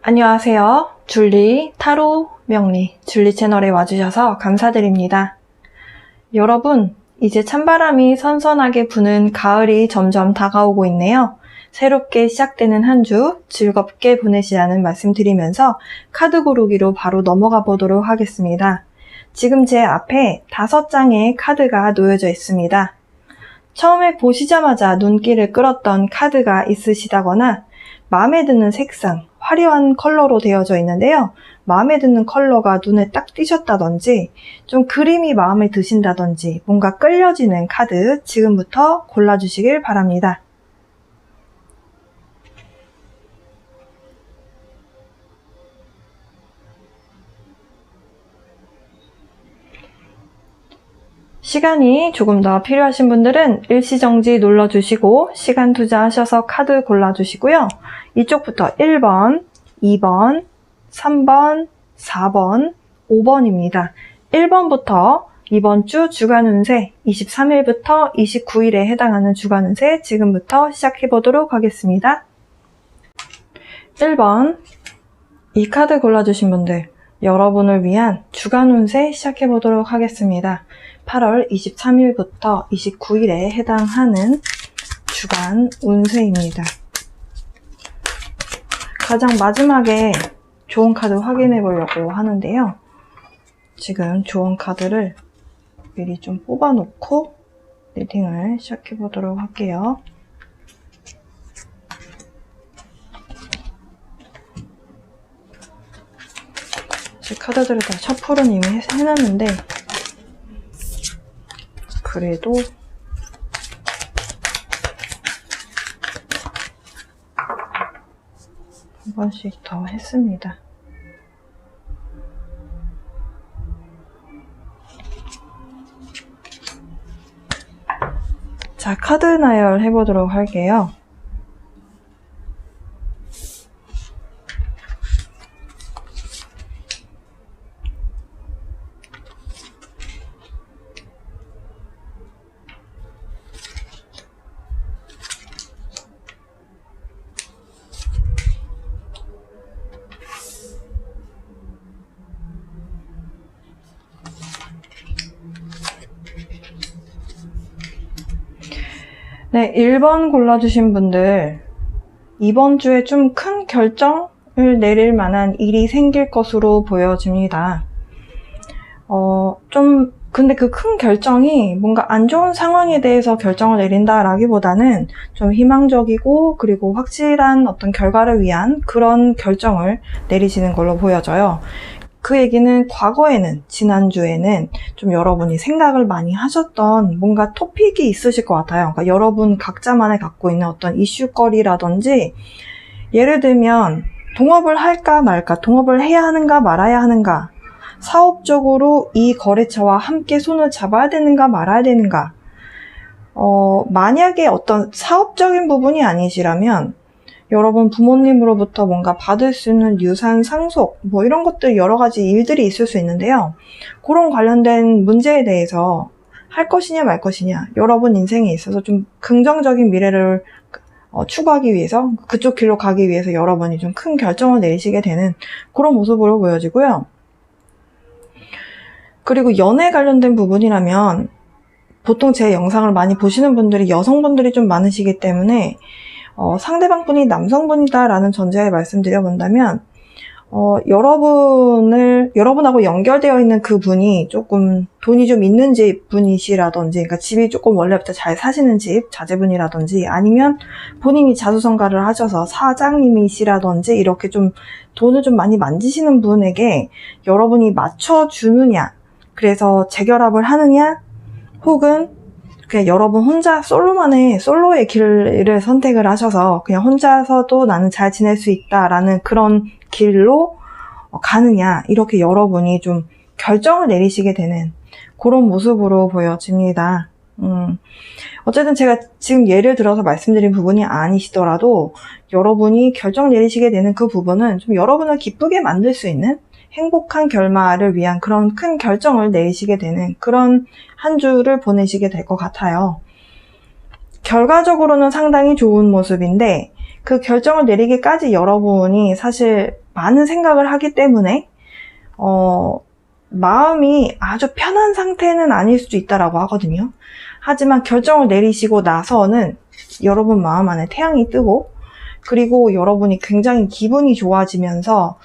안녕하세요. 줄리, 타로, 명리, 줄리 채널에 와주셔서 감사드립니다. 여러분, 이제 찬바람이 선선하게 부는 가을이 점점 다가오고 있네요. 새롭게 시작되는 한 주 즐겁게 보내시라는 말씀드리면서 카드 고르기로 바로 넘어가 보도록 하겠습니다. 지금 제 앞에 5장의 카드가 놓여져 있습니다. 처음에 보시자마자 눈길을 끌었던 카드가 있으시다거나 마음에 드는 색상, 화려한 컬러로 되어져 있는데요. 마음에 드는 컬러가 눈에 딱 띄셨다든지 좀 그림이 마음에 드신다든지 뭔가 끌려지는 카드 지금부터 골라주시길 바랍니다. 시간이 조금 더 필요하신 분들은 일시정지 눌러주시고 시간 투자하셔서 카드 골라주시고요. 이쪽부터 1번, 2번, 3번, 4번, 5번입니다. 1번부터 이번 주 주간 운세 23일부터 29일에 해당하는 주간 운세 지금부터 시작해 보도록 하겠습니다. 1번, 이 카드 골라주신 분들 여러분을 위한 주간 운세 시작해 보도록 하겠습니다. 8월 23일부터 29일에 해당하는 주간 운세입니다. 가장 마지막에 좋은 카드 확인해 보려고 하는데요. 지금 좋은 카드를 미리 좀 뽑아 놓고 리딩을 시작해 보도록 할게요. 제 카드들을 다 셔플은 이미 해놨는데 그래도 한 번씩 더 했습니다. 자, 카드 나열 해보도록 할게요. 네, 1번 골라주신 분들 이번 주에 좀 큰 결정을 내릴 만한 일이 생길 것으로 보여집니다. 근데 그 큰 결정이 뭔가 안 좋은 상황에 대해서 결정을 내린다라기보다는 좀 희망적이고 그리고 확실한 어떤 결과를 위한 그런 결정을 내리시는 걸로 보여져요. 그 얘기는 과거에는, 지난주에는 좀 여러분이 생각을 많이 하셨던 뭔가 토픽이 있으실 것 같아요. 그러니까 여러분 각자만의 갖고 있는 어떤 이슈거리라든지 예를 들면 동업을 할까 말까, 동업을 해야 하는가 말아야 하는가, 사업적으로 이 거래처와 함께 손을 잡아야 되는가 말아야 되는가, 만약에 어떤 사업적인 부분이 아니시라면 여러분 부모님으로부터 뭔가 받을 수 있는 유산 상속 뭐 이런 것들 여러 가지 일들이 있을 수 있는데요. 그런 관련된 문제에 대해서 할 것이냐 말 것이냐, 여러분 인생에 있어서 좀 긍정적인 미래를 추구하기 위해서 그쪽 길로 가기 위해서 여러분이 좀 큰 결정을 내리시게 되는 그런 모습으로 보여지고요. 그리고 연애 관련된 부분이라면 보통 제 영상을 많이 보시는 분들이 여성분들이 좀 많으시기 때문에 상대방분이 남성분이다라는 전제에 말씀드려본다면 여러분하고 연결되어 있는 그 분이 조금 돈이 좀 있는 집 분이시라든지, 그러니까 집이 조금 원래부터 잘 사시는 집 자제분이라든지, 아니면 본인이 자수성가를 하셔서 사장님이시라든지 이렇게 좀 돈을 좀 많이 만지시는 분에게 여러분이 맞춰주느냐, 그래서 재결합을 하느냐, 혹은 그냥 여러분 혼자 솔로의 길을 선택을 하셔서 그냥 혼자서도 나는 잘 지낼 수 있다라는 그런 길로 가느냐, 이렇게 여러분이 좀 결정을 내리시게 되는 그런 모습으로 보여집니다. 어쨌든 제가 지금 예를 들어서 말씀드린 부분이 아니시더라도 여러분이 결정 내리시게 되는 그 부분은 좀 여러분을 기쁘게 만들 수 있는 행복한 결말을 위한 그런 큰 결정을 내리시게 되는 그런 한 주를 보내시게 될 것 같아요. 결과적으로는 상당히 좋은 모습인데 그 결정을 내리기까지 여러분이 사실 많은 생각을 하기 때문에 마음이 아주 편한 상태는 아닐 수도 있다라고 하거든요. 하지만 결정을 내리시고 나서는 여러분 마음 안에 태양이 뜨고, 그리고 여러분이 굉장히 기분이 좋아지면서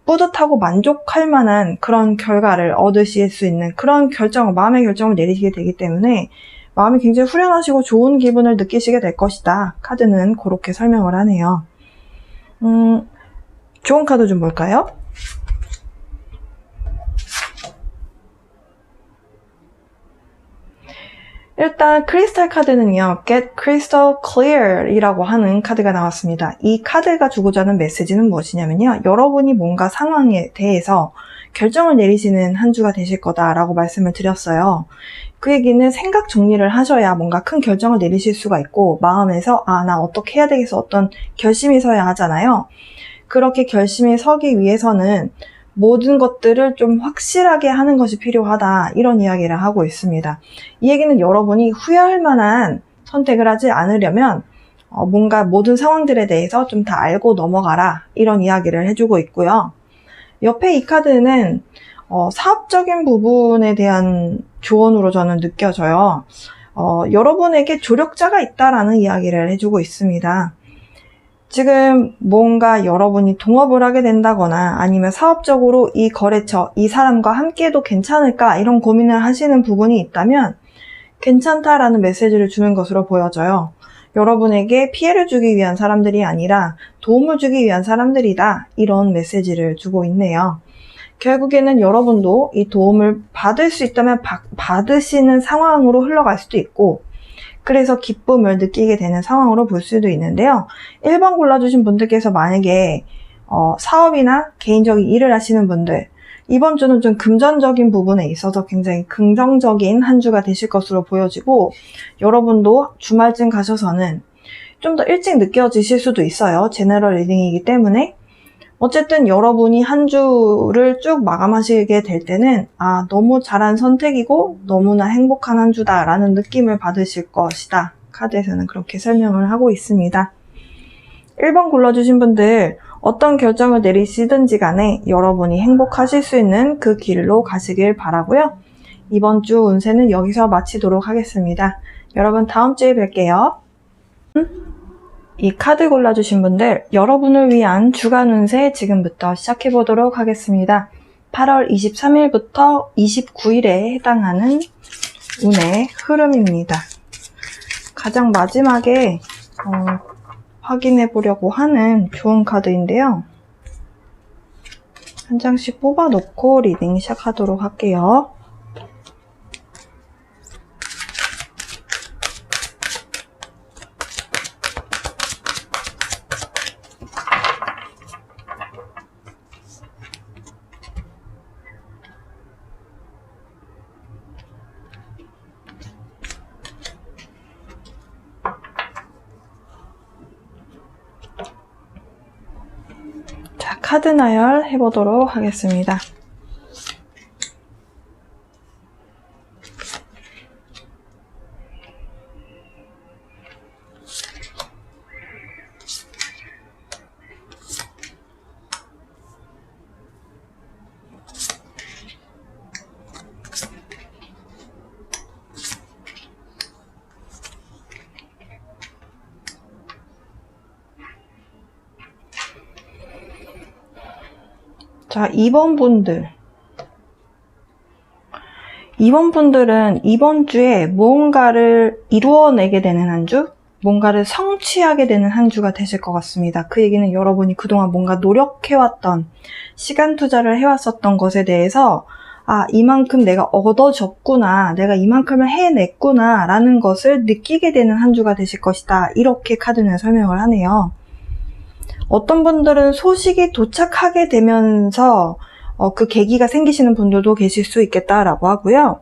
뿌듯하고 만족할 만한 그런 결과를 얻으실 수 있는 그런 마음의 결정을 내리시게 되기 때문에 마음이 굉장히 후련하시고 좋은 기분을 느끼시게 될 것이다. 카드는 그렇게 설명을 하네요. 좋은 카드 좀 볼까요? 일단 크리스탈 카드는요, Get Crystal Clear 이라고 하는 카드가 나왔습니다. 이 카드가 주고자 하는 메시지는 무엇이냐면요, 여러분이 뭔가 상황에 대해서 결정을 내리시는 한 주가 되실 거다라고 말씀을 드렸어요. 그 얘기는 생각 정리를 하셔야 뭔가 큰 결정을 내리실 수가 있고, 마음에서 나 어떻게 해야 되겠어, 어떤 결심이 서야 하잖아요. 그렇게 결심이 서기 위해서는 모든 것들을 좀 확실하게 하는 것이 필요하다, 이런 이야기를 하고 있습니다. 이 얘기는 여러분이 후회할 만한 선택을 하지 않으려면 뭔가 모든 상황들에 대해서 좀 다 알고 넘어가라, 이런 이야기를 해주고 있고요. 옆에 이 카드는 사업적인 부분에 대한 조언으로 저는 느껴져요. 여러분에게 조력자가 있다라는 이야기를 해주고 있습니다. 지금 뭔가 여러분이 동업을 하게 된다거나 아니면 사업적으로 이 거래처, 이 사람과 함께해도 괜찮을까, 이런 고민을 하시는 부분이 있다면 괜찮다라는 메시지를 주는 것으로 보여져요. 여러분에게 피해를 주기 위한 사람들이 아니라 도움을 주기 위한 사람들이다, 이런 메시지를 주고 있네요. 결국에는 여러분도 이 도움을 받을 수 있다면 받으시는 상황으로 흘러갈 수도 있고, 그래서 기쁨을 느끼게 되는 상황으로 볼 수도 있는데요. 1번 골라주신 분들께서 만약에 사업이나 개인적인 일을 하시는 분들, 이번 주는 좀 금전적인 부분에 있어서 굉장히 긍정적인 한 주가 되실 것으로 보여지고, 여러분도 주말쯤 가셔서는 좀 더 일찍 느껴지실 수도 있어요. 제너럴 리딩이기 때문에. 어쨌든 여러분이 한 주를 쭉 마감하시게 될 때는 너무 잘한 선택이고 너무나 행복한 한 주다라는 느낌을 받으실 것이다. 카드에서는 그렇게 설명을 하고 있습니다. 1번 골라주신 분들, 어떤 결정을 내리시든지 간에 여러분이 행복하실 수 있는 그 길로 가시길 바라고요. 이번 주 운세는 여기서 마치도록 하겠습니다. 여러분 다음 주에 뵐게요. 이 카드 골라주신 분들, 여러분을 위한 주간 운세 지금부터 시작해보도록 하겠습니다. 8월 23일부터 29일에 해당하는 운의 흐름입니다. 가장 마지막에 확인해 보려고 하는 좋은 카드인데요. 한 장씩 뽑아놓고 리딩 시작하도록 할게요. 자, 카드 나열 해보도록 하겠습니다. 자, 2번 분들은 이번 주에 무언가를 이루어내게 되는 한 주, 뭔가를 성취하게 되는 한 주가 되실 것 같습니다. 그 얘기는 여러분이 그동안 뭔가 노력해왔던, 시간 투자를 해왔었던 것에 대해서 이만큼 내가 얻어졌구나, 내가 이만큼을 해냈구나 라는 것을 느끼게 되는 한 주가 되실 것이다. 이렇게 카드는 설명을 하네요. 어떤 분들은 소식이 도착하게 되면서 그 계기가 생기시는 분들도 계실 수 있겠다라고 하고요.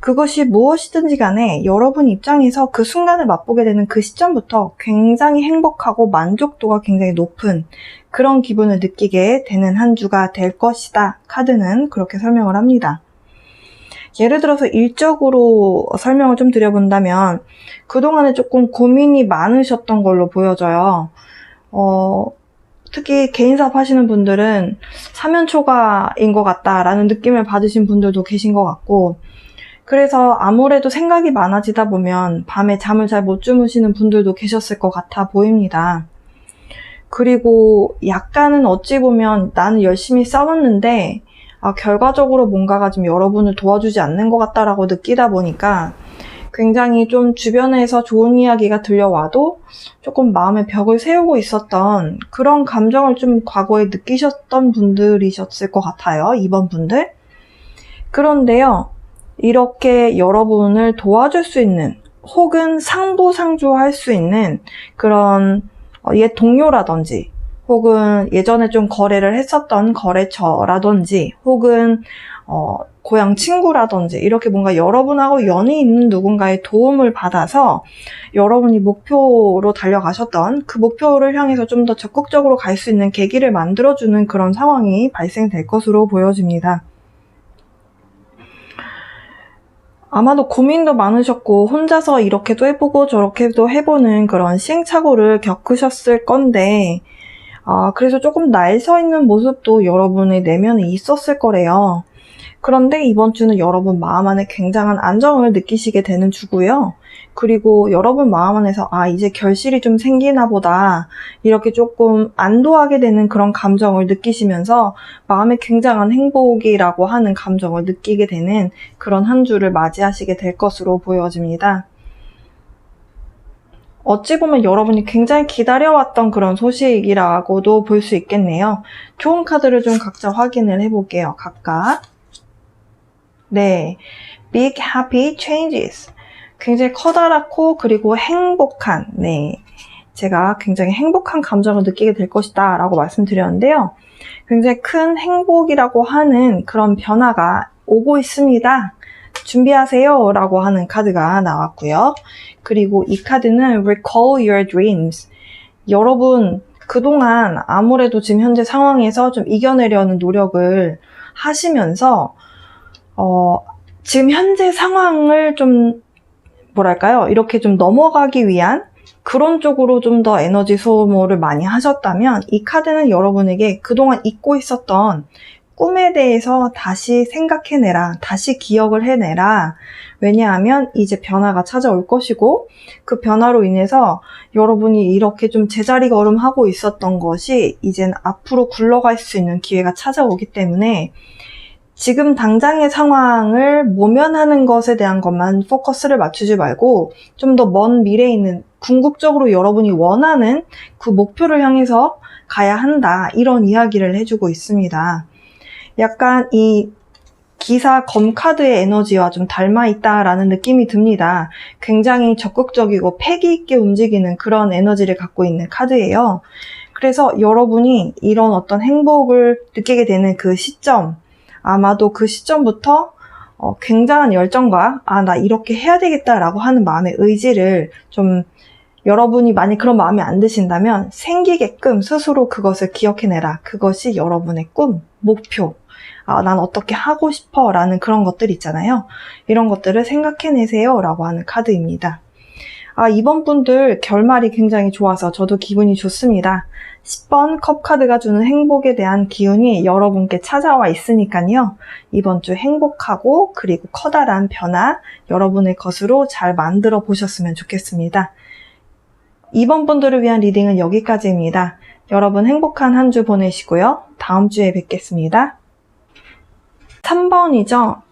그것이 무엇이든지 간에 여러분 입장에서 그 순간을 맛보게 되는 그 시점부터 굉장히 행복하고 만족도가 굉장히 높은 그런 기분을 느끼게 되는 한 주가 될 것이다. 카드는 그렇게 설명을 합니다. 예를 들어서 일적으로 설명을 좀 드려본다면 그동안에 조금 고민이 많으셨던 걸로 보여져요. 특히 개인 사업 하시는 분들은 사면초가인 것 같다라는 느낌을 받으신 분들도 계신 것 같고, 그래서 아무래도 생각이 많아지다 보면 밤에 잠을 잘 못 주무시는 분들도 계셨을 것 같아 보입니다. 그리고 약간은 어찌 보면 나는 열심히 싸웠는데 결과적으로 뭔가가 좀 여러분을 도와주지 않는 것 같다라고 느끼다 보니까 굉장히 좀 주변에서 좋은 이야기가 들려와도 조금 마음에 벽을 세우고 있었던 그런 감정을 좀 과거에 느끼셨던 분들이셨을 것 같아요. 이번 분들. 그런데요, 이렇게 여러분을 도와줄 수 있는 혹은 상부상조할 수 있는 그런 옛 동료라든지 혹은 예전에 좀 거래를 했었던 거래처라든지 혹은 고향 친구라든지 이렇게 뭔가 여러분하고 연이 있는 누군가의 도움을 받아서 여러분이 목표로 달려가셨던 그 목표를 향해서 좀 더 적극적으로 갈 수 있는 계기를 만들어주는 그런 상황이 발생될 것으로 보여집니다. 아마도 고민도 많으셨고 혼자서 이렇게도 해보고 저렇게도 해보는 그런 시행착오를 겪으셨을 건데 그래서 조금 날 서 있는 모습도 여러분의 내면에 있었을 거래요. 그런데 이번 주는 여러분 마음 안에 굉장한 안정을 느끼시게 되는 주고요. 그리고 여러분 마음 안에서 이제 결실이 좀 생기나 보다 이렇게 조금 안도하게 되는 그런 감정을 느끼시면서 마음에 굉장한 행복이라고 하는 감정을 느끼게 되는 그런 한 주를 맞이하시게 될 것으로 보여집니다. 어찌 보면 여러분이 굉장히 기다려왔던 그런 소식이라고도 볼 수 있겠네요. 좋은 카드를 좀 각자 확인을 해볼게요. 각각. 네, big happy changes. 굉장히 커다랗고 그리고 행복한, 제가 굉장히 행복한 감정을 느끼게 될 것이다 라고 말씀드렸는데요. 굉장히 큰 행복이라고 하는 그런 변화가 오고 있습니다. 준비하세요 라고 하는 카드가 나왔고요. 그리고 이 카드는 recall your dreams. 여러분 그동안 아무래도 지금 현재 상황에서 좀 이겨내려는 노력을 하시면서 지금 현재 상황을 좀 이렇게 좀 넘어가기 위한 그런 쪽으로 좀 더 에너지 소모를 많이 하셨다면 이 카드는 여러분에게 그동안 잊고 있었던 꿈에 대해서 다시 생각해내라, 다시 기억을 해내라. 왜냐하면 이제 변화가 찾아올 것이고 그 변화로 인해서 여러분이 이렇게 좀 제자리 걸음하고 있었던 것이 이제는 앞으로 굴러갈 수 있는 기회가 찾아오기 때문에 지금 당장의 상황을 모면하는 것에 대한 것만 포커스를 맞추지 말고 좀 더 먼 미래에 있는 궁극적으로 여러분이 원하는 그 목표를 향해서 가야 한다. 이런 이야기를 해주고 있습니다. 약간 이 기사 검카드의 에너지와 좀 닮아있다라는 느낌이 듭니다. 굉장히 적극적이고 패기 있게 움직이는 그런 에너지를 갖고 있는 카드예요. 그래서 여러분이 이런 어떤 행복을 느끼게 되는 그 시점, 아마도 그 시점부터 굉장한 열정과 나 이렇게 해야 되겠다라고 하는 마음의 의지를 좀 여러분이 만약 그런 마음이 안 드신다면 생기게끔 스스로 그것을 기억해내라. 그것이 여러분의 꿈, 목표, 난 어떻게 하고 싶어 라는 그런 것들 있잖아요. 이런 것들을 생각해내세요 라고 하는 카드입니다. 이번 분들 결말이 굉장히 좋아서 저도 기분이 좋습니다. 10번 컵카드가 주는 행복에 대한 기운이 여러분께 찾아와 있으니까요. 이번 주 행복하고 그리고 커다란 변화 여러분의 것으로 잘 만들어 보셨으면 좋겠습니다. 이번 분들을 위한 리딩은 여기까지입니다. 여러분 행복한 한 주 보내시고요. 다음 주에 뵙겠습니다. 3번이죠.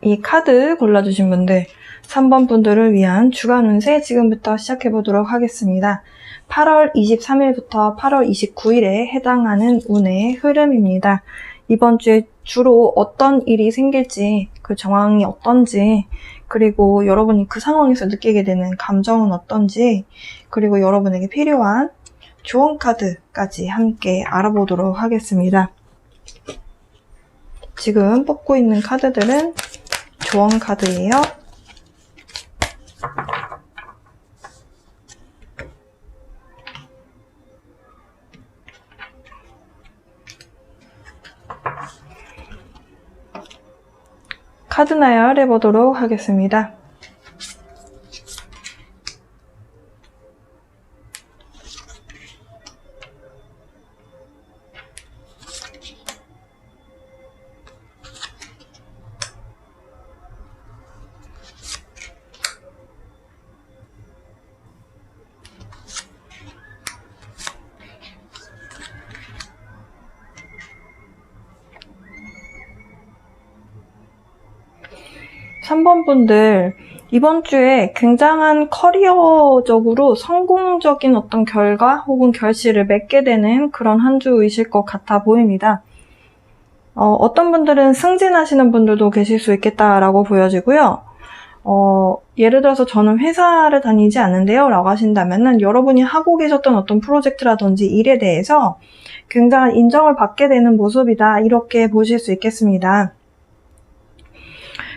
이 카드 골라주신 분들 3번 분들을 위한 주간 운세 지금부터 시작해 보도록 하겠습니다. 8월 23일부터 8월 29일에 해당하는 운의 흐름입니다. 이번 주에 주로 어떤 일이 생길지, 그 정황이 어떤지, 그리고 여러분이 그 상황에서 느끼게 되는 감정은 어떤지, 그리고 여러분에게 필요한 조언 카드까지 함께 알아보도록 하겠습니다. 지금 뽑고 있는 카드들은 조언 카드예요. 카드 나열 해보도록 하겠습니다. 3번 분들, 이번 주에 굉장한 커리어적으로 성공적인 어떤 결과 혹은 결실을 맺게 되는 그런 한 주이실 것 같아 보입니다. 어떤 분들은 승진하시는 분들도 계실 수 있겠다라고 보여지고요. 예를 들어서 저는 회사를 다니지 않는데요 라고 하신다면은 여러분이 하고 계셨던 어떤 프로젝트라든지 일에 대해서 굉장한 인정을 받게 되는 모습이다, 이렇게 보실 수 있겠습니다.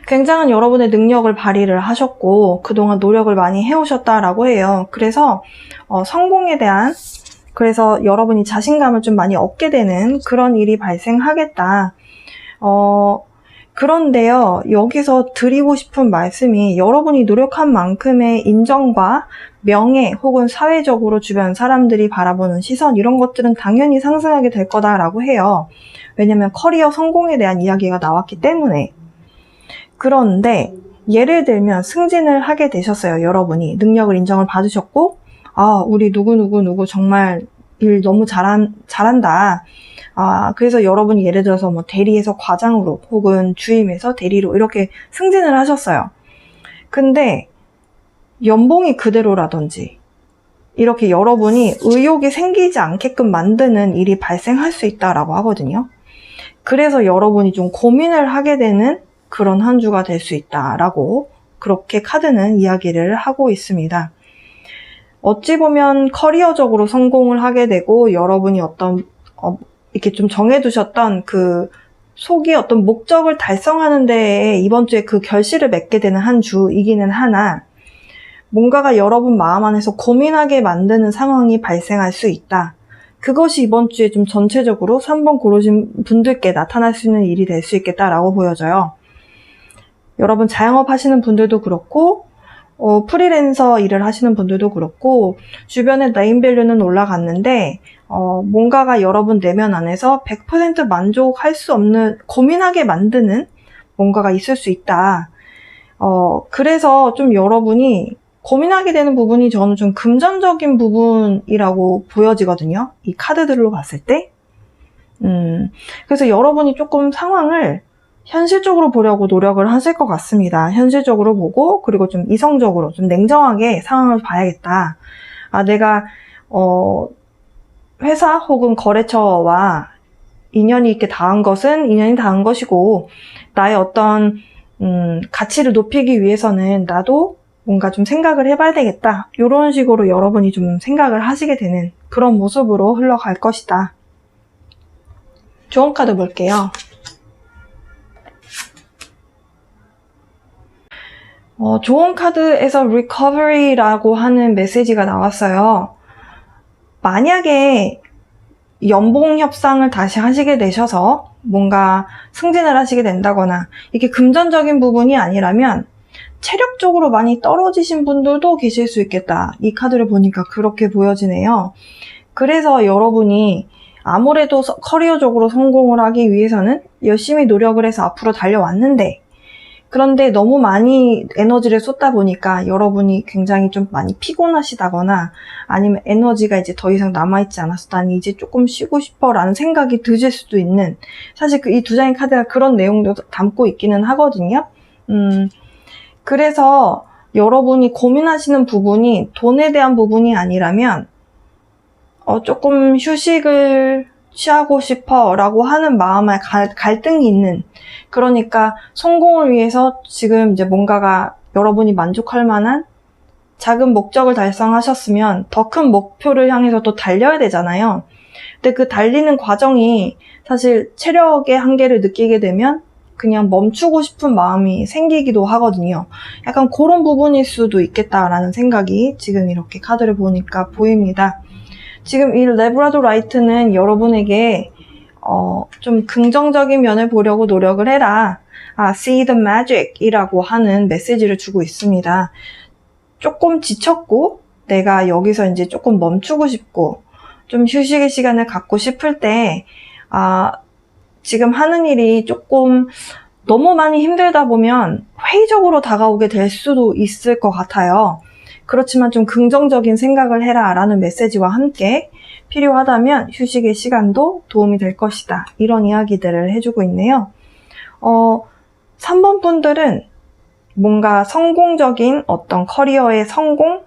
굉장한 여러분의 능력을 발휘를 하셨고 그동안 노력을 많이 해오셨다라고 해요. 그래서 성공에 대한, 그래서 여러분이 자신감을 좀 많이 얻게 되는 그런 일이 발생하겠다. 그런데요, 여기서 드리고 싶은 말씀이 여러분이 노력한 만큼의 인정과 명예 혹은 사회적으로 주변 사람들이 바라보는 시선, 이런 것들은 당연히 상승하게 될 거다라고 해요. 왜냐면 커리어 성공에 대한 이야기가 나왔기 때문에. 그런데 예를 들면 승진을 하게 되셨어요. 여러분이 능력을 인정을 받으셨고, 우리 누구 정말 일 너무 잘한다. 그래서 여러분이 예를 들어서 뭐 대리에서 과장으로 혹은 주임에서 대리로 이렇게 승진을 하셨어요. 근데 연봉이 그대로라든지 이렇게 여러분이 의욕이 생기지 않게끔 만드는 일이 발생할 수 있다라고 하거든요. 그래서 여러분이 좀 고민을 하게 되는 그런 한 주가 될 수 있다라고 그렇게 카드는 이야기를 하고 있습니다. 어찌 보면 커리어적으로 성공을 하게 되고 여러분이 어떤 이렇게 좀 정해두셨던 그 속이 어떤 목적을 달성하는 데에 이번 주에 그 결실을 맺게 되는 한 주이기는 하나, 뭔가가 여러분 마음 안에서 고민하게 만드는 상황이 발생할 수 있다. 그것이 이번 주에 좀 전체적으로 3번 고르신 분들께 나타날 수 있는 일이 될 수 있겠다라고 보여져요. 여러분 자영업 하시는 분들도 그렇고 프리랜서 일을 하시는 분들도 그렇고 주변의 네임밸류는 올라갔는데 뭔가가 여러분 내면 안에서 100% 만족할 수 없는, 고민하게 만드는 뭔가가 있을 수 있다. 그래서 좀 여러분이 고민하게 되는 부분이 저는 좀 금전적인 부분이라고 보여지거든요. 이 카드들로 봤을 때. 그래서 여러분이 조금 상황을 현실적으로 보려고 노력을 하실 것 같습니다. 현실적으로 보고, 그리고 좀 이성적으로, 좀 냉정하게 상황을 봐야겠다. 내가, 회사 혹은 거래처와 인연이 있게 닿은 것은 인연이 닿은 것이고, 나의 어떤, 가치를 높이기 위해서는 나도 뭔가 좀 생각을 해봐야 되겠다. 이런 식으로 여러분이 좀 생각을 하시게 되는 그런 모습으로 흘러갈 것이다. 좋은 카드 볼게요. 좋은 카드에서 recovery라고 하는 메시지가 나왔어요. 만약에 연봉 협상을 다시 하시게 되셔서 뭔가 승진을 하시게 된다거나 이게 금전적인 부분이 아니라면 체력적으로 많이 떨어지신 분들도 계실 수 있겠다. 이 카드를 보니까 그렇게 보여지네요. 그래서 여러분이 아무래도 커리어적으로 성공을 하기 위해서는 열심히 노력을 해서 앞으로 달려왔는데, 그런데 너무 많이 에너지를 쏟다 보니까 여러분이 굉장히 좀 많이 피곤하시다거나 아니면 에너지가 이제 더 이상 남아있지 않아서 난 이제 조금 쉬고 싶어 라는 생각이 드실 수도 있는, 사실 이 두 장의 카드가 그런 내용도 담고 있기는 하거든요. 그래서 여러분이 고민하시는 부분이 돈에 대한 부분이 아니라면 조금 휴식을 취하고 싶어 라고 하는 마음에 갈등이 있는, 그러니까 성공을 위해서 지금 이제 뭔가가 여러분이 만족할 만한 작은 목적을 달성하셨으면 더 큰 목표를 향해서 또 달려야 되잖아요. 근데 그 달리는 과정이 사실 체력의 한계를 느끼게 되면 그냥 멈추고 싶은 마음이 생기기도 하거든요. 약간 그런 부분일 수도 있겠다라는 생각이 지금 이렇게 카드를 보니까 보입니다. 지금 이 레브라도 라이트는 여러분에게 좀 긍정적인 면을 보려고 노력을 해라. See the magic 이라고 하는 메시지를 주고 있습니다. 조금 지쳤고 내가 여기서 이제 조금 멈추고 싶고 좀 휴식의 시간을 갖고 싶을 때 지금 하는 일이 조금 너무 많이 힘들다 보면 회의적으로 다가오게 될 수도 있을 것 같아요. 그렇지만 좀 긍정적인 생각을 해라 라는 메시지와 함께 필요하다면 휴식의 시간도 도움이 될 것이다. 이런 이야기들을 해주고 있네요. 3번 분들은 뭔가 성공적인 어떤 커리어의 성공,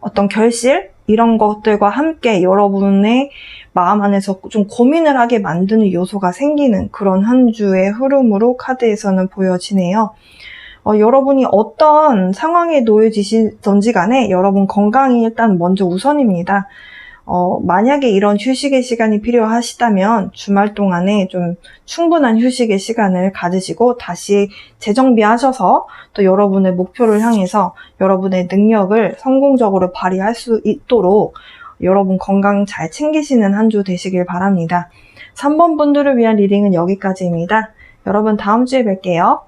어떤 결실, 이런 것들과 함께 여러분의 마음 안에서 좀 고민을 하게 만드는 요소가 생기는 그런 한 주의 흐름으로 카드에서는 보여지네요. 여러분이 어떤 상황에 놓여지시던지 간에 여러분 건강이 일단 먼저 우선입니다. 만약에 이런 휴식의 시간이 필요하시다면 주말 동안에 좀 충분한 휴식의 시간을 가지시고 다시 재정비하셔서 또 여러분의 목표를 향해서 여러분의 능력을 성공적으로 발휘할 수 있도록 여러분 건강 잘 챙기시는 한 주 되시길 바랍니다. 3번 분들을 위한 리딩은 여기까지입니다. 여러분 다음 주에 뵐게요.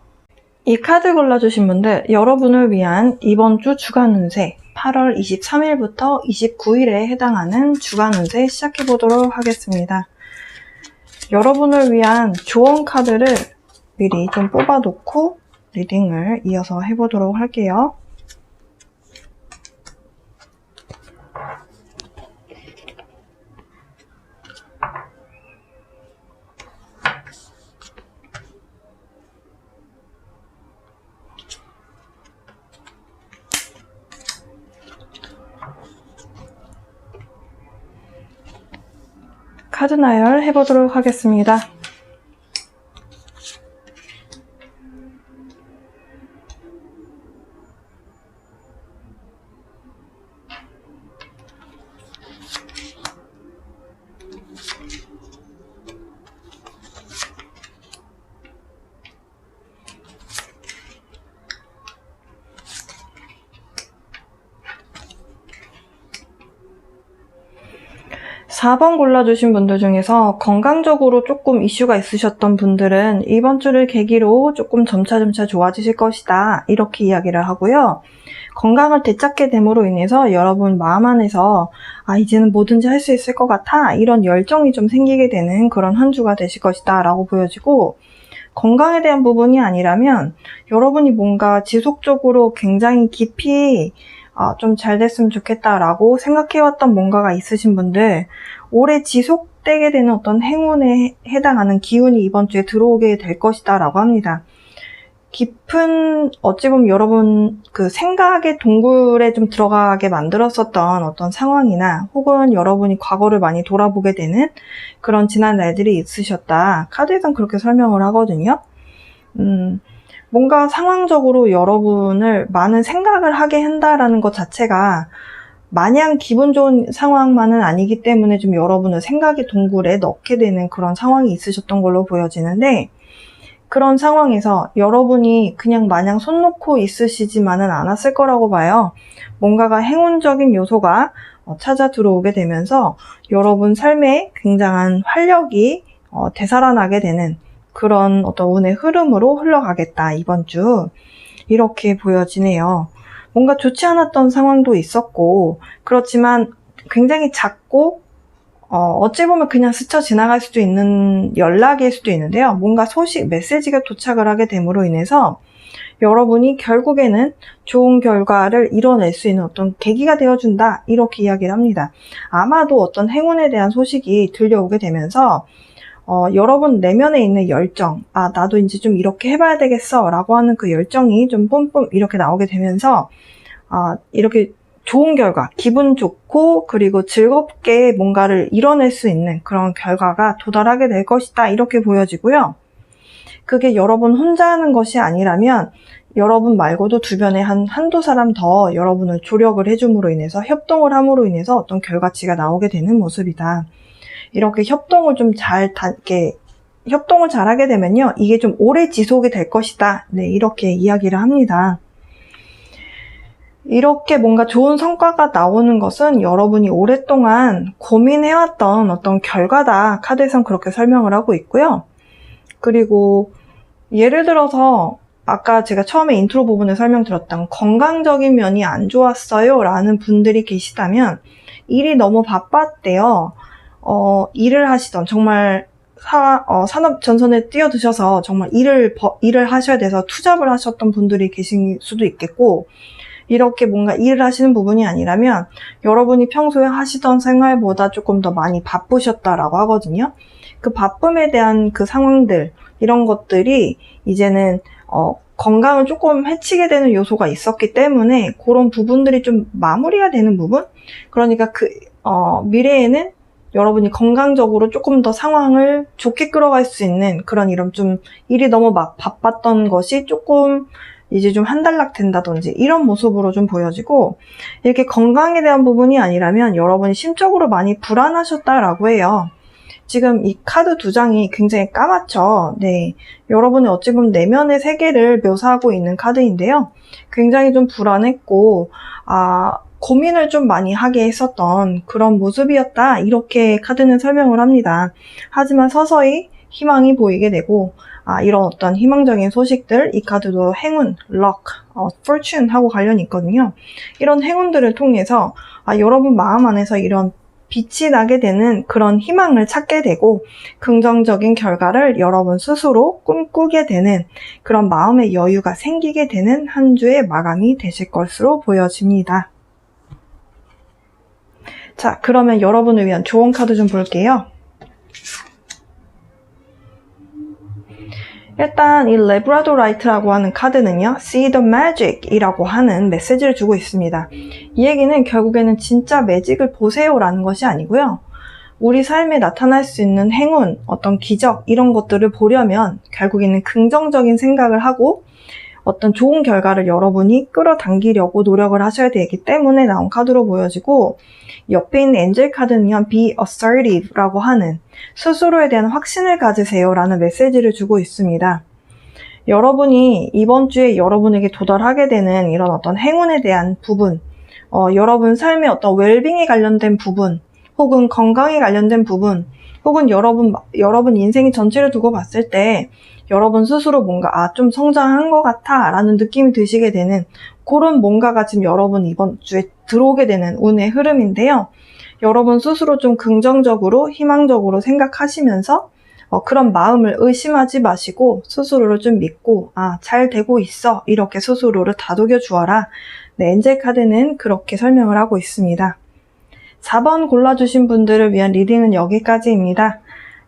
이 카드 골라주신 분들, 여러분을 위한 이번 주 주간 운세 8월 23일부터 29일에 해당하는 주간 운세 시작해보도록 하겠습니다. 여러분을 위한 조언 카드를 미리 좀 뽑아놓고 리딩을 이어서 해보도록 할게요. 카드 나열 해보도록 하겠습니다. 사 번 골라주신 분들 중에서 건강적으로 조금 이슈가 있으셨던 분들은 이번 주를 계기로 조금 점차 좋아지실 것이다, 이렇게 이야기를 하고요. 건강을 되찾게 됨으로 인해서 여러분 마음 안에서 이제는 뭐든지 할 수 있을 것 같아, 이런 열정이 좀 생기게 되는 그런 한 주가 되실 것이다 라고 보여지고, 건강에 대한 부분이 아니라면 여러분이 뭔가 지속적으로 굉장히 깊이 좀 잘 됐으면 좋겠다라고 생각해왔던 뭔가가 있으신 분들, 오래 지속되게 되는 어떤 행운에 해당하는 기운이 이번 주에 들어오게 될 것이다 라고 합니다. 깊은, 어찌 보면 여러분 그 생각의 동굴에 좀 들어가게 만들었었던 어떤 상황이나 혹은 여러분이 과거를 많이 돌아보게 되는 그런 지난 날들이 있으셨다, 카드에선 그렇게 설명을 하거든요. 뭔가 상황적으로 여러분을 많은 생각을 하게 한다라는 것 자체가 마냥 기분 좋은 상황만은 아니기 때문에 좀 여러분을 생각의 동굴에 넣게 되는 그런 상황이 있으셨던 걸로 보여지는데, 그런 상황에서 여러분이 그냥 마냥 손 놓고 있으시지만은 않았을 거라고 봐요. 뭔가가 행운적인 요소가 찾아 들어오게 되면서 여러분 삶에 굉장한 활력이 되살아나게 되는 그런 어떤 운의 흐름으로 흘러가겠다, 이번 주. 이렇게 보여지네요. 뭔가 좋지 않았던 상황도 있었고, 그렇지만 굉장히 작고, 어찌 보면 그냥 스쳐 지나갈 수도 있는 연락일 수도 있는데요. 뭔가 소식, 메시지가 도착을 하게 됨으로 인해서 여러분이 결국에는 좋은 결과를 이뤄낼 수 있는 어떤 계기가 되어준다, 이렇게 이야기를 합니다. 아마도 어떤 행운에 대한 소식이 들려오게 되면서 여러분 내면에 있는 열정, 나도 이제 좀 이렇게 해봐야 되겠어 라고 하는 그 열정이 좀 뿜뿜 이렇게 나오게 되면서 이렇게 좋은 결과, 기분 좋고 그리고 즐겁게 뭔가를 이뤄낼 수 있는 그런 결과가 도달하게 될 것이다, 이렇게 보여지고요. 그게 여러분 혼자 하는 것이 아니라면 여러분 말고도 주변에 한두 사람 더 여러분을 조력을 해줌으로 인해서, 협동을 함으로 인해서 어떤 결과치가 나오게 되는 모습이다. 이렇게 협동을 좀 협동을 잘하게 되면요, 이게 좀 오래 지속이 될 것이다. 네, 이렇게 이야기를 합니다. 이렇게 뭔가 좋은 성과가 나오는 것은 여러분이 오랫동안 고민해왔던 어떤 결과다, 카드에선 그렇게 설명을 하고 있고요. 그리고 예를 들어서 아까 제가 처음에 인트로 부분에 설명드렸던 건강적인 면이 안 좋았어요 라는 분들이 계시다면, 일이 너무 바빴대요. 일을 하시던, 정말 산업 전선에 뛰어드셔서 정말 일을 하셔야 돼서 투잡을 하셨던 분들이 계실 수도 있겠고, 이렇게 뭔가 일을 하시는 부분이 아니라면 여러분이 평소에 하시던 생활보다 조금 더 많이 바쁘셨다라고 하거든요. 그 바쁨에 대한 그 상황들, 이런 것들이 이제는 건강을 조금 해치게 되는 요소가 있었기 때문에 그런 부분들이 좀 마무리가 되는 부분? 그러니까 미래에는 여러분이 건강적으로 조금 더 상황을 좋게 끌어갈 수 있는 그런 이런 좀 일이 너무 막 바빴던 것이 조금 이제 좀 한단락 된다든지 이런 모습으로 좀 보여지고, 이렇게 건강에 대한 부분이 아니라면 여러분이 심적으로 많이 불안하셨다라고 해요. 지금 이 카드 두 장이 굉장히 까맣죠? 네. 여러분의 어찌 보면 내면의 세계를 묘사하고 있는 카드인데요. 굉장히 좀 불안했고, 고민을 좀 많이 하게 했었던 그런 모습이었다. 이렇게 카드는 설명을 합니다. 하지만 서서히 희망이 보이게 되고, 이런 어떤 희망적인 소식들, 이 카드도 행운, luck, fortune 하고 관련이 있거든요. 이런 행운들을 통해서 여러분 마음 안에서 이런 빛이 나게 되는 그런 희망을 찾게 되고, 긍정적인 결과를 여러분 스스로 꿈꾸게 되는 그런 마음의 여유가 생기게 되는 한 주의 마감이 되실 것으로 보여집니다. 자, 그러면 여러분을 위한 조언 카드 좀 볼게요. 일단 이 레브라도라이트라고 하는 카드는요, See the Magic 이라고 하는 메시지를 주고 있습니다. 이 얘기는 결국에는 진짜 매직을 보세요 라는 것이 아니고요. 우리 삶에 나타날 수 있는 행운, 어떤 기적 이런 것들을 보려면 결국에는 긍정적인 생각을 하고 어떤 좋은 결과를 여러분이 끌어당기려고 노력을 하셔야 되기 때문에 나온 카드로 보여지고, 옆에 있는 엔젤 카드는요, Be assertive 라고 하는 스스로에 대한 확신을 가지세요 라는 메시지를 주고 있습니다. 여러분이 이번 주에 여러분에게 도달하게 되는 이런 어떤 행운에 대한 부분, 여러분 삶의 어떤 웰빙에 관련된 부분, 혹은 건강에 관련된 부분, 혹은 여러분 인생의 전체를 두고 봤을 때 여러분 스스로 뭔가 좀 성장한 것 같아 라는 느낌이 드시게 되는 그런 뭔가가 지금 여러분 이번 주에 들어오게 되는 운의 흐름인데요. 여러분 스스로 좀 긍정적으로 희망적으로 생각하시면서 그런 마음을 의심하지 마시고 스스로를 좀 믿고 잘 되고 있어 이렇게 스스로를 다독여 주어라. 네, 엔젤 카드는 그렇게 설명을 하고 있습니다. 4번 골라주신 분들을 위한 리딩은 여기까지입니다.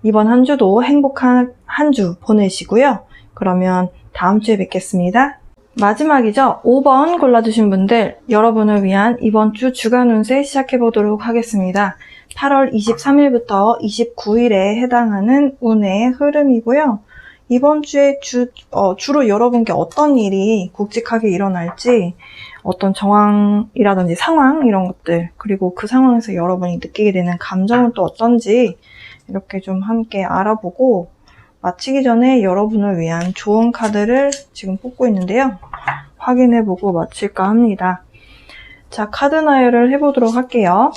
이번 한 주도 행복한 한 주 보내시고요. 그러면 다음 주에 뵙겠습니다. 마지막이죠. 5번 골라주신 분들, 여러분을 위한 이번 주 주간 운세 시작해보도록 하겠습니다. 8월 23일부터 29일에 해당하는 운의 흐름이고요. 이번 주에 주로 여러분께 어떤 일이 굵직하게 일어날지, 어떤 정황이라든지 상황 이런 것들, 그리고 그 상황에서 여러분이 느끼게 되는 감정은 또 어떤지 이렇게 좀 함께 알아보고, 마치기 전에 여러분을 위한 조언 카드를 지금 뽑고 있는데요. 확인해보고 마칠까 합니다. 자, 카드 나열을 해보도록 할게요.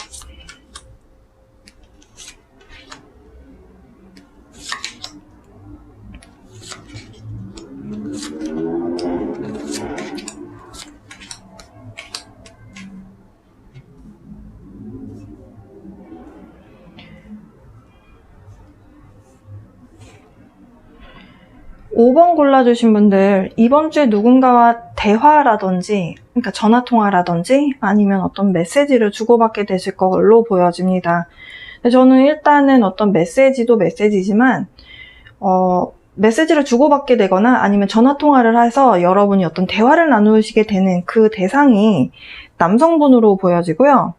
5번 골라주신 분들, 이번 주에 누군가와 대화라든지, 그러니까 전화통화라든지 아니면 어떤 메시지를 주고받게 되실 걸로 보여집니다. 저는 일단은 어떤 메시지도 메시지지만 메시지를 주고받게 되거나 아니면 전화통화를 해서 여러분이 어떤 대화를 나누시게 되는 그 대상이 남성분으로 보여지고요.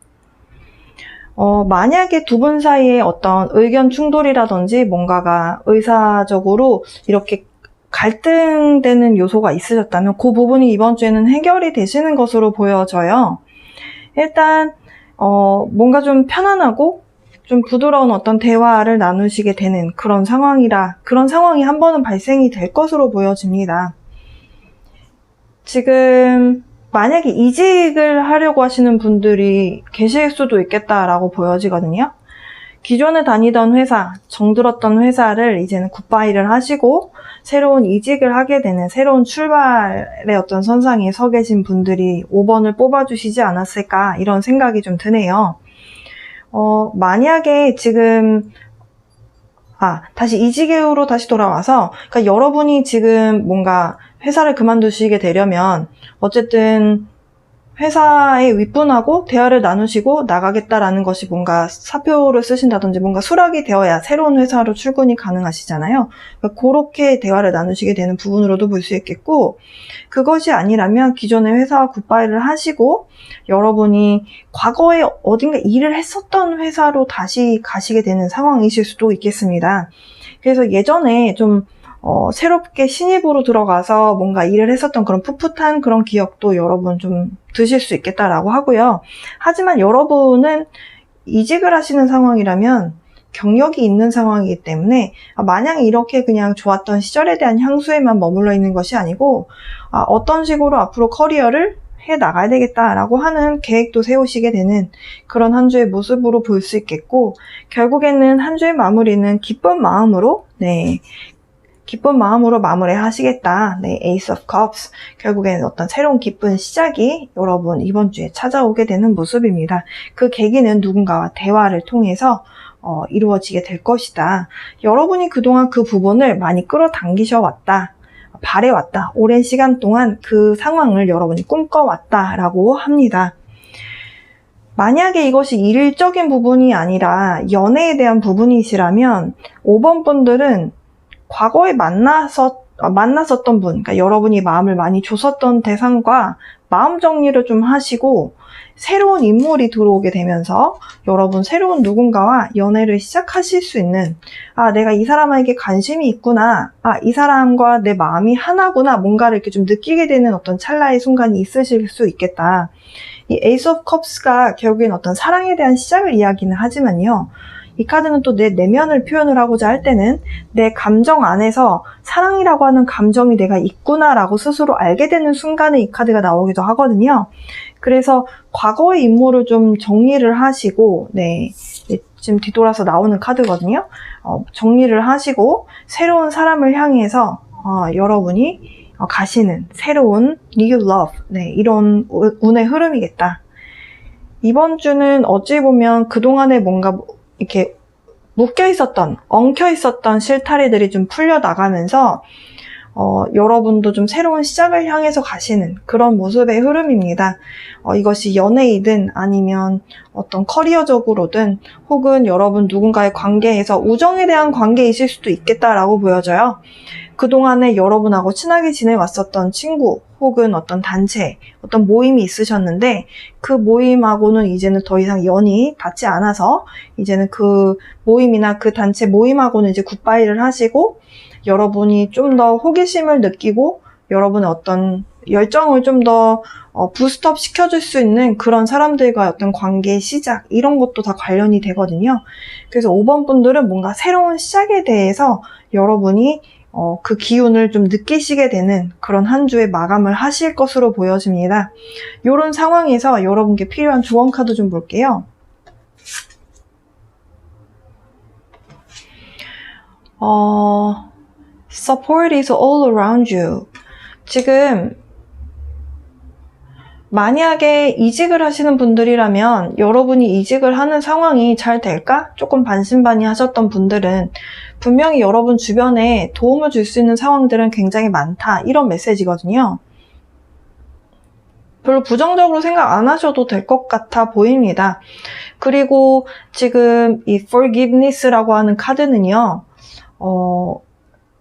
만약에 두 분 사이에 어떤 의견 충돌이라든지 뭔가가 의사적으로 이렇게 갈등되는 요소가 있으셨다면 그 부분이 이번 주에는 해결이 되시는 것으로 보여져요. 일단 뭔가 좀 편안하고 좀 부드러운 어떤 대화를 나누시게 되는 그런 상황이 한 번은 발생이 될 것으로 보여집니다. 지금 만약에 이직을 하려고 하시는 분들이 계실 수도 있겠다라고 보여지거든요. 기존에 다니던 회사, 정들었던 회사를 이제는 굿바이를 하시고 새로운 이직을 하게 되는 새로운 출발의 어떤 선상에 서 계신 분들이 5번을 뽑아주시지 않았을까 이런 생각이 좀 드네요. 만약에 지금 다시 이직으로 다시 돌아와서, 그러니까 여러분이 지금 뭔가 회사를 그만두시게 되려면 어쨌든 회사의 윗분하고 대화를 나누시고 나가겠다라는 것이 뭔가 사표를 쓰신다든지 뭔가 수락이 되어야 새로운 회사로 출근이 가능하시잖아요. 그러니까 그렇게 대화를 나누시게 되는 부분으로도 볼 수 있겠고, 그것이 아니라면 기존의 회사와 굿바이를 하시고 여러분이 과거에 어딘가 일을 했었던 회사로 다시 가시게 되는 상황이실 수도 있겠습니다. 그래서 예전에 좀 새롭게 신입으로 들어가서 뭔가 일을 했었던 그런 풋풋한 그런 기억도 여러분 좀 드실 수 있겠다라고 하고요. 하지만 여러분은 이직을 하시는 상황이라면 경력이 있는 상황이기 때문에 마냥 이렇게 그냥 좋았던 시절에 대한 향수에만 머물러 있는 것이 아니고 어떤 식으로 앞으로 커리어를 해 나가야 되겠다라고 하는 계획도 세우시게 되는 그런 한 주의 모습으로 볼 수 있겠고, 결국에는 한 주의 마무리는 기쁜 마음으로 마무리 하시겠다. 네, Ace of Cups. 결국에는 어떤 새로운 기쁜 시작이 여러분 이번 주에 찾아오게 되는 모습입니다. 그 계기는 누군가와 대화를 통해서 이루어지게 될 것이다. 여러분이 그동안 그 부분을 많이 끌어당기셔 왔다. 바래왔다. 오랜 시간 동안 그 상황을 여러분이 꿈꿔왔다라고 합니다. 만약에 이것이 일적인 부분이 아니라 연애에 대한 부분이시라면 5번 분들은 과거에 만났었던 분, 그러니까 여러분이 마음을 많이 줬었던 대상과 마음 정리를 좀 하시고 새로운 인물이 들어오게 되면서 여러분 새로운 누군가와 연애를 시작하실 수 있는, 내가 이 사람에게 관심이 있구나, 이 사람과 내 마음이 하나구나, 뭔가를 이렇게 좀 느끼게 되는 어떤 찰나의 순간이 있으실 수 있겠다. 이 Ace of Cups가 결국엔 어떤 사랑에 대한 시작을 이야기는 하지만요, 이 카드는 또 내 내면을 표현을 하고자 할 때는 내 감정 안에서 사랑이라고 하는 감정이 내가 있구나라고 스스로 알게 되는 순간에 이 카드가 나오기도 하거든요. 그래서 과거의 인물을 좀 정리를 하시고, 지금 뒤돌아서 나오는 카드거든요. 정리를 하시고 새로운 사람을 향해서 여러분이 가시는 새로운 new love, 이런 운의 흐름이겠다. 이번 주는 어찌 보면 그동안에 뭔가 이렇게 엉켜있었던 실타래들이 좀 풀려나가면서 여러분도 좀 새로운 시작을 향해서 가시는 그런 모습의 흐름입니다. 이것이 연애이든 아니면 어떤 커리어적으로든 혹은 여러분 누군가의 관계에서 우정에 대한 관계이실 수도 있겠다라고 보여져요. 그동안에 여러분하고 친하게 지내왔었던 친구 혹은 어떤 단체, 어떤 모임이 있으셨는데 그 모임하고는 이제는 더 이상 연이 닿지 않아서 이제는 그 모임이나 그 단체 모임하고는 이제 굿바이를 하시고 여러분이 좀 더 호기심을 느끼고 여러분의 어떤 열정을 좀 더 부스트업 시켜줄 수 있는 그런 사람들과 어떤 관계의 시작, 이런 것도 다 관련이 되거든요. 그래서 5번 분들은 뭔가 새로운 시작에 대해서 여러분이 그 기운을 좀 느끼시게 되는 그런 한 주의 마감을 하실 것으로 보여집니다. 이런 상황에서 여러분께 필요한 조언 카드 좀 볼게요. Support is all around you. 지금 만약에 이직을 하시는 분들이라면 여러분이 이직을 하는 상황이 잘 될까? 조금 반신반의하셨던 분들은 분명히 여러분 주변에 도움을 줄 수 있는 상황들은 굉장히 많다, 이런 메시지거든요. 별로 부정적으로 생각 안 하셔도 될 것 같아 보입니다. 그리고 지금 이 forgiveness라고 하는 카드는요,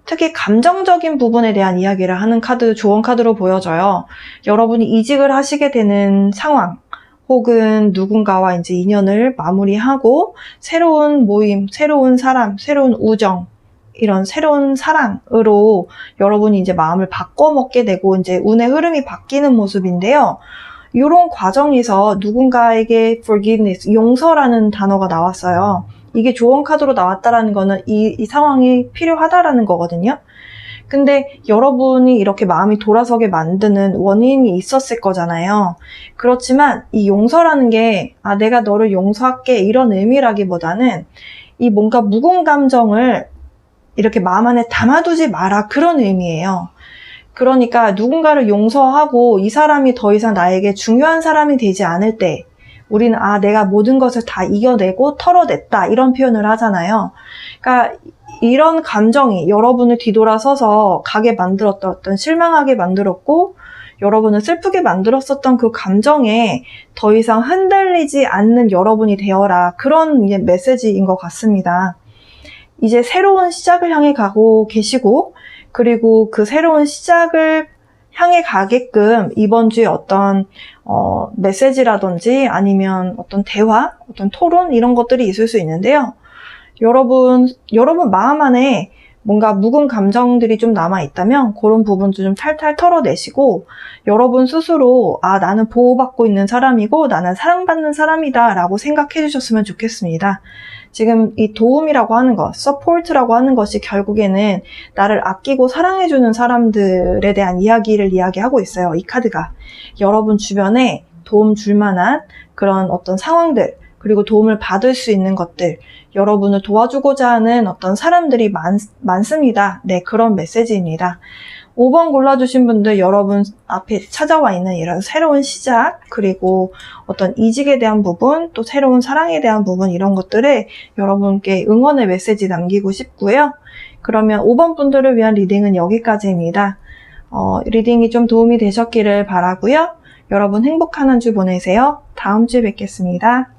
특히 감정적인 부분에 대한 이야기를 하는 카드, 조언 카드로 보여져요. 여러분이 이직을 하시게 되는 상황, 혹은 누군가와 이제 인연을 마무리하고 새로운 모임, 새로운 사람, 새로운 우정, 이런 새로운 사랑으로 여러분이 이제 마음을 바꿔먹게 되고 이제 운의 흐름이 바뀌는 모습인데요. 이런 과정에서 누군가에게 forgiveness, 용서라는 단어가 나왔어요. 이게 조언 카드로 나왔다라는 거는 이 상황이 필요하다라는 거거든요. 근데 여러분이 이렇게 마음이 돌아서게 만드는 원인이 있었을 거잖아요. 그렇지만 이 용서라는 게 내가 너를 용서할게, 이런 의미라기보다는 이 뭔가 묵은 감정을 이렇게 마음 안에 담아두지 마라, 그런 의미예요. 그러니까 누군가를 용서하고 이 사람이 더 이상 나에게 중요한 사람이 되지 않을 때 우리는 내가 모든 것을 다 이겨내고 털어냈다, 이런 표현을 하잖아요. 그러니까 이런 감정이 여러분을 뒤돌아서서 가게 만들었던, 어떤 실망하게 만들었고 여러분을 슬프게 만들었었던 그 감정에 더 이상 흔들리지 않는 여러분이 되어라. 그런 메시지인 것 같습니다. 이제 새로운 시작을 향해 가고 계시고, 그리고 그 새로운 시작을 향해 가게끔 이번 주에 어떤 메시지라든지 아니면 어떤 대화, 어떤 토론 이런 것들이 있을 수 있는데요. 여러분 마음 안에 뭔가 묵은 감정들이 좀 남아있다면 그런 부분도 좀 탈탈 털어내시고 여러분 스스로 나는 보호받고 있는 사람이고 나는 사랑받는 사람이다 라고 생각해 주셨으면 좋겠습니다. 지금 이 도움이라고 하는 것, 서포트라고 하는 것이 결국에는 나를 아끼고 사랑해주는 사람들에 대한 이야기를 이야기하고 있어요. 이 카드가. 여러분 주변에 도움 줄 만한 그런 어떤 상황들, 그리고 도움을 받을 수 있는 것들, 여러분을 도와주고자 하는 어떤 사람들이 많습니다. 네, 그런 메시지입니다. 5번 골라주신 분들 여러분 앞에 찾아와 있는 이런 새로운 시작, 그리고 어떤 이직에 대한 부분, 또 새로운 사랑에 대한 부분 이런 것들에 여러분께 응원의 메시지 남기고 싶고요. 그러면 5번 분들을 위한 리딩은 여기까지입니다. 리딩이 좀 도움이 되셨기를 바라고요. 여러분 행복한 한 주 보내세요. 다음 주에 뵙겠습니다.